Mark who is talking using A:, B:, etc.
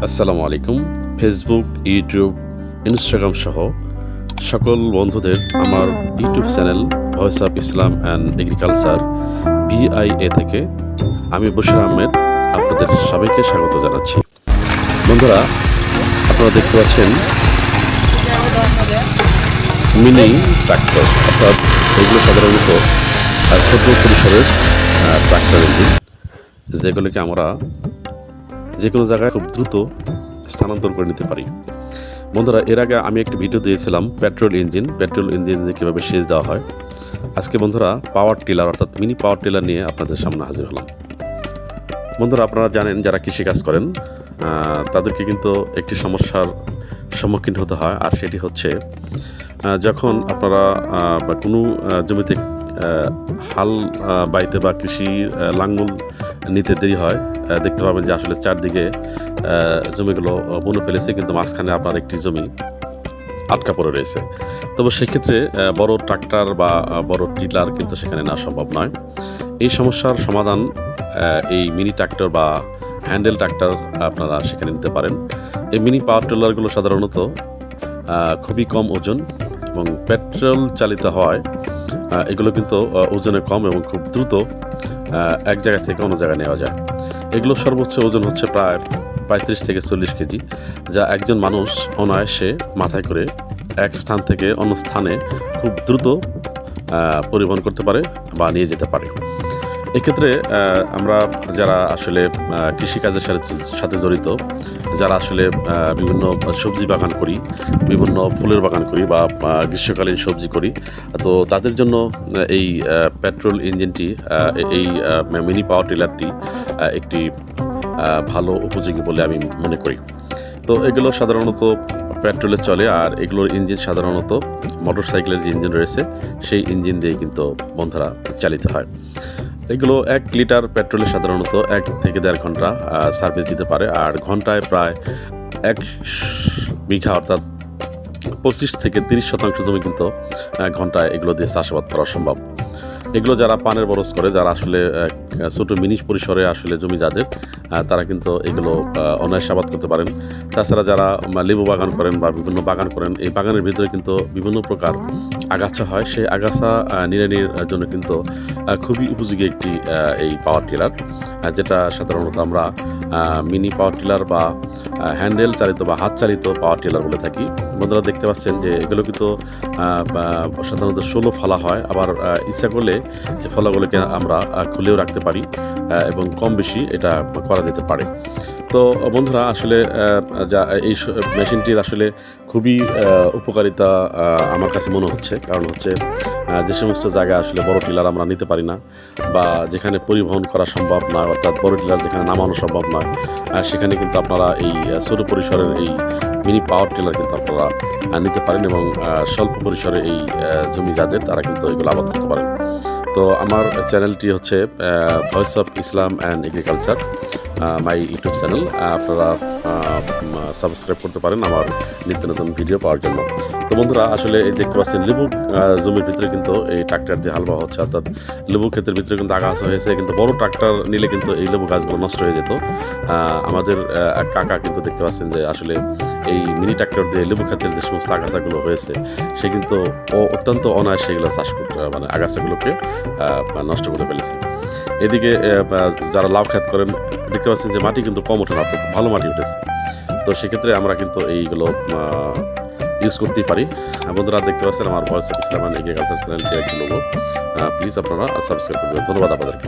A: আসসালামু আলাইকুম। Facebook, YouTube, Instagram সহ সকল বন্ধুদের আমার YouTube channel voice of Islam and agriculture VIA থেকে আমি বশির আহমেদ আপনাদের সবাইকে স্বাগত জানাচ্ছি। বন্ধুরা, আপনারা দেখতে পাচ্ছেন মিনি ট্রাক্টর, অর্থাৎ এগুলো সাধারণত ছোট পরিসরের ট্রাক্টর ইঞ্জিন, যেগুলোকে আমরা যে কোনো জায়গায় খুব দ্রুত স্থানান্তর করে নিতে পারি। বন্ধুরা, এর আগে আমি একটি ভিডিও দিয়েছিলাম পেট্রোল ইঞ্জিন কীভাবে সেচ দেওয়া হয়। আজকে বন্ধুরা পাওয়ার টিলার অর্থাৎ মিনি পাওয়ার টিলার নিয়ে আপনাদের সামনে হাজির হলাম। বন্ধুরা, আপনারা জানেন যারা কৃষিকাজ করেন তাদেরকে কিন্তু একটি সমস্যার সম্মুখীন হতে হয়, আর সেটি হচ্ছে যখন আপনারা কোনো জমিতে হাল বাইতে বা কৃষি লাঙ্গল নিতে দেরি হয়, দেখতে পাবেন যে আসলে চারদিকে জমিগুলো বনে ফেলেছে, কিন্তু মাঝখানে আপনার একটি জমি আটকা পড়ে রয়েছে। তবে সেক্ষেত্রে বড় ট্রাক্টর বা বড় টিলার কিন্তু সেখানে নেওয়া সম্ভব নয়। এই সমস্যার সমাধান এই মিনি ট্রাক্টর বা হ্যান্ডেল ট্রাক্টর আপনারা সেখানে নিতে পারেন। এই মিনি পাওয়ার টিলারগুলো সাধারণত খুবই কম ওজন এবং পেট্রোল চালিত হওয়ায় এগুলো কিন্তু ওজনে কম এবং খুব দ্রুত এক জায়গা থেকে অন্য জায়গায় নেওয়া যায়। এগুলো সর্বোচ্চ ওজন হচ্ছে প্রায় 35 থেকে 40 কেজি, যা একজন মানুষ অনায়াসে মাথায় করে এক স্থান থেকে অন্য স্থানে খুব দ্রুত পরিবহন করতে পারে বা নিয়ে যেতে পারে। এক্ষেত্রে আমরা যারা আসলে কৃষিকাজের সাথে জড়িত, যারা আসলে বিভিন্ন সবজি বাগান করি, বিভিন্ন ফুলের বাগান করি বা গ্রীষ্মকালীন সবজি করি, তো তাদের জন্য এই পেট্রোল ইঞ্জিনটি, এই মিনি পাওয়ার টিলারটি একটি ভালো উপযোগী বলে আমি মনে করি। তো এগুলো সাধারণত পেট্রোলে চলে, আর এগুলোর ইঞ্জিন সাধারণত মোটর সাইকেলের যে ইঞ্জিন রয়েছে সেই ইঞ্জিন দিয়ে কিন্তু বন্ধুরা চালিত হয়। এগুলো 1 লিটার পেট্রোলে সাধারণত 1 থেকে 1.5 ঘন্টা সার্ভিস দিতে পারে, আর ঘন্টায় প্রায় 1 বিঘা অর্থাৎ 25 থেকে 30% জমি কিন্তু ঘন্টায় এগুলো দিয়ে চাষাবাদ করা সম্ভব। এগুলো যারা পানের বরজ করে, যারা আসলে ছোটো মিনি পরিসরে আসলে জমি যাদের, তারা কিন্তু এগুলো অনায়াসে আবাদ করতে পারেন। তাছাড়া যারা লেবু বাগান করেন বা বিভিন্ন বাগান করেন, এই বাগানের ভিতরে কিন্তু বিভিন্ন প্রকার আগাছা হয়, সেই আগাছা নিড়ানির জন্য কিন্তু খুবই উপযোগী একটি এই পাওয়ার টিলার, যেটা সাধারণত আমরা মিনি পাওয়ার টিলার বা হ্যান্ডেল চালিত বা হাত চালিত পাওয়ার টিলার বলে থাকি। বন্ধুরা, দেখতে পাচ্ছেন যে এগুলো কিন্তু সাধারণত 16 ফলা হয়, আবার ইচ্ছা করলে এই ফলাগুলোকে আমরা খুলেও রাখতে পারি এবং কম বেশি এটা করা যেতে পারে। তো বন্ধুরা, আসলে যা এই মেশিনটির আসলে খুবই উপকারিতা আমার কাছে মনে হচ্ছে, কারণ হচ্ছে যে সমস্ত জায়গায় আসলে বড় টিলার আমরা নিতে পারি না বা যেখানে পরিবহন করা সম্ভব নয়, অর্থাৎ বড় টিলার যেখানে নামানো সম্ভব নয়, সেখানে কিন্তু আপনারা এই ছোট পরিসরের এই মিনি পাওয়ার টিলার কিন্তু আপনারা নিতে পারেন এবং স্বল্প পরিসরে এই জমি যাদের, তারা কিন্তু এগুলো আবাদ করতে পারেন। তো আমার চ্যানেলটি হচ্ছে voice of Islam and agriculture, my YouTube channel. আপনারা সাবস্ক্রাইব করতে পারেন আমার নিত্য নতুন ভিডিও পাওয়ার জন্য। তো বন্ধুরা, আসলে এই দেখতে পাচ্ছেন লেবু জমির ভিতরে কিন্তু এই ট্রাক্টর দিয়ে হাল বাওয়া হচ্ছে, অর্থাৎ লেবু ক্ষেতের ভিতরে কিন্তু আগাছা হয়েছে, কিন্তু বড় ট্রাক্টর নিলে কিন্তু এই লেবু গাছগুলো নষ্ট হয়ে যেত। আমাদের এক কাকা কিন্তু দেখতে পাচ্ছেন যে আসলে এই মিনি ট্রাক্টর দিয়ে লেবু ক্ষেতের যে সমস্ত আগাছাগুলো হয়েছে, সে কিন্তু অত্যন্ত অনায়াসে এগুলো চাষ করতে, মানে আগাছাগুলোকে নষ্ট করে ফেলেছে। এদিকে যারা লাউ ক্ষেত করেন, দেখতে পাচ্ছেন যে মাটি কিন্তু কম ওঠে না, অর্থাৎ ভালো মাটি উঠেছে। তো সেক্ষেত্রে আমরা কিন্তু এইগুলো ইউজ করতেই পারি। বন্ধুরা, দেখতে পাচ্ছেন আমার voice of Islam and agriculture চ্যানেলটি একটি লোগো, প্লিজ আপনারা সাবস্ক্রাইব করবেন। ধন্যবাদ আপনাদেরকে।